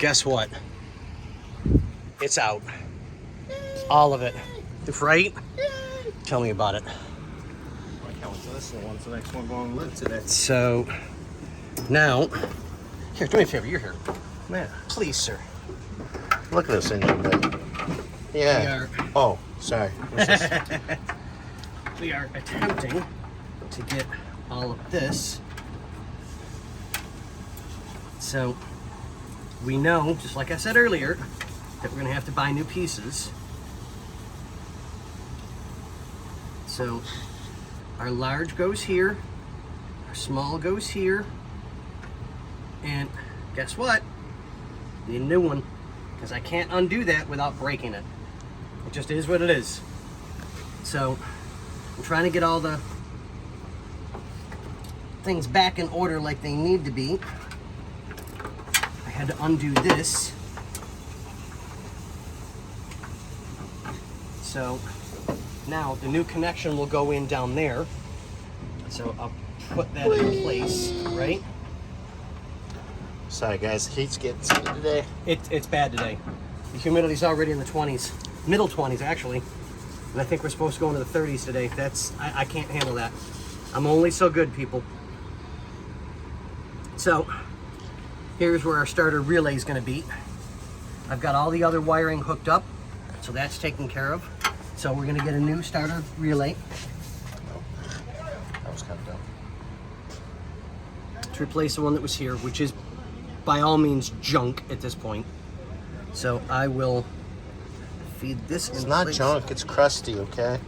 guess what? It's out. All of it. Right? Tell me about it. I can't wait till this one. When's the next one going to live today? So, now, here, do me a favor, you're here. Man, please, sir. Look at this engine bay. Yeah. Oh, sorry. What's this? We are attempting to get all of this. So, we know, just like I said earlier, that we're going to have to buy new pieces. So, our large goes here, our small goes here, and guess what? Need a new one, because I can't undo that without breaking it. It just is what it is. So, I'm trying to get all the things back in order like they need to be. I had to undo this. So, now the new connection will go in down there. So I'll put that in place, right? Sorry guys, heat's getting to me today. It's bad today. The humidity's already in the 20s, middle 20s actually. And I think we're supposed to go into the 30s today. I can't handle that. I'm only so good, people. So here's where our starter relay is going to be. I've got all the other wiring hooked up, so that's taken care of. So we're going to get a new starter relay. That was kind of dumb. To replace the one that was here, which is by all means junk at this point. So I will feed this in It's not place. junk, it's crusty, okay?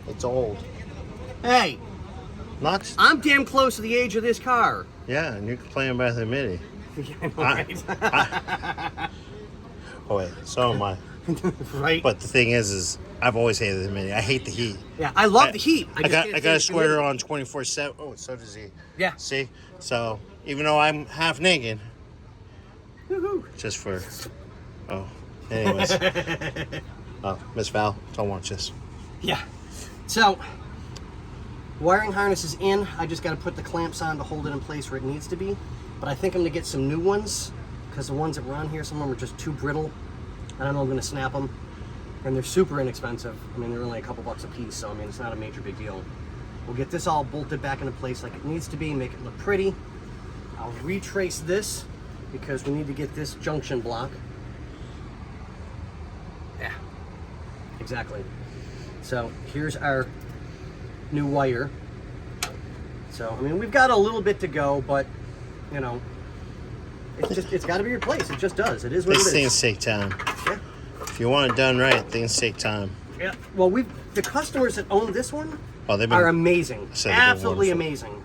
It's old. Hey, Not. I'm damn close to the age of this car. Yeah, and you're complaining about the humidity. Yeah, I know, right? Oh wait, so am I. Right? But the thing is I've always hated the humidity. I hate the heat. Yeah, I love the heat. I just got can't a stand sweater the on 24/7. Oh, so does he. Yeah. See, so even though I'm half naked, humidity. just for. Oh, anyways. Oh, Miss Val, don't watch this. Yeah. So, wiring harness is in. I just got to put the clamps on to hold it in place where it needs to be. But I think I'm going to get some new ones because the ones that were on here, some of them are just too brittle. I don't know, I'm going to snap them. And they're super inexpensive. I mean, they're only a couple bucks a piece, so I mean, it's not a major big deal. We'll get this all bolted back into place like it needs to be, make it look pretty. I'll retrace this because we need to get this junction block. Yeah, exactly. So here's our new wire. So, I mean, we've got a little bit to go, but, you know, it's got to be replaced. It just does. It is what it is. These things take time. Yeah. If you want it done right, things take time. Yeah. Well, the customers that own this one Oh, they've are been amazing. they've been Absolutely wonderful. amazing.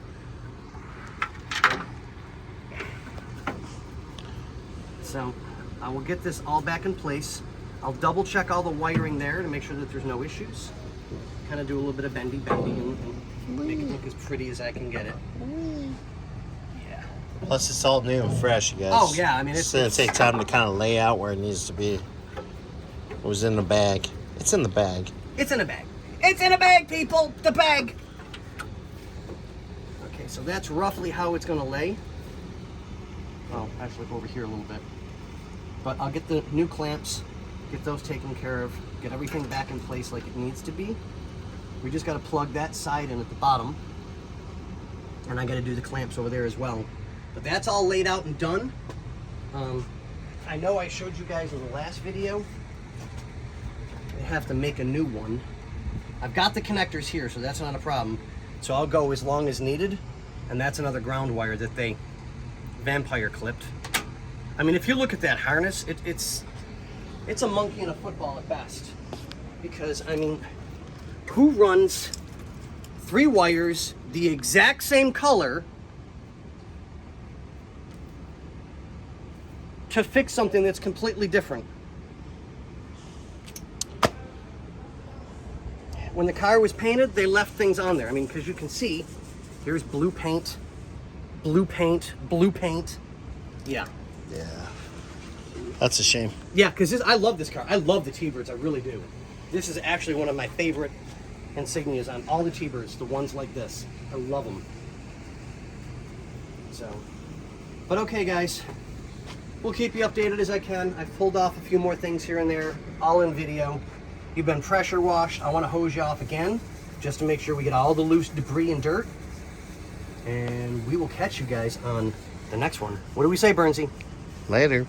So I will get this all back in place. I'll double check all the wiring there to make sure that there's no issues. Kind of do a little bit of bendy and make it look as pretty as I can get it. Yeah. Plus, it's all new and fresh, you guys. Oh, yeah, I mean, it's gonna take time to kind of lay out where it needs to be. It was in the bag. It's in the bag. It's in a bag. It's in a bag, people. The bag. Okay, so that's roughly how it's going to lay. Oh, actually, go over here a little bit. But I'll get the new clamps, get those taken care of, get everything back in place like it needs to be. We just got to plug that side in at the bottom. And I got to do the clamps over there as well. But that's all laid out and done. I know I showed you guys in the last video. I have to make a new one. I've got the connectors here, so that's not a problem. So I'll go as long as needed. And that's another ground wire that they vampire clipped. I mean, if you look at that harness, it's a monkey in a football at best. Because, I mean, who runs 3 wires, the exact same color, to fix something that's completely different? When the car was painted, they left things on there. I mean, because you can see, here's blue paint, blue paint, blue paint. Yeah. Yeah. That's a shame. Yeah, because I love this car. I love the T-Birds, I really do. This is actually one of my favorite insignias on all the T-Birds, the ones like this. I love them. So, but okay, guys. We'll keep you updated as I can. I've pulled off a few more things here and there, all in video. You've been pressure washed. I want to hose you off again, just to make sure we get all the loose debris and dirt. And we will catch you guys on the next one. What do we say, Bernsey? Later.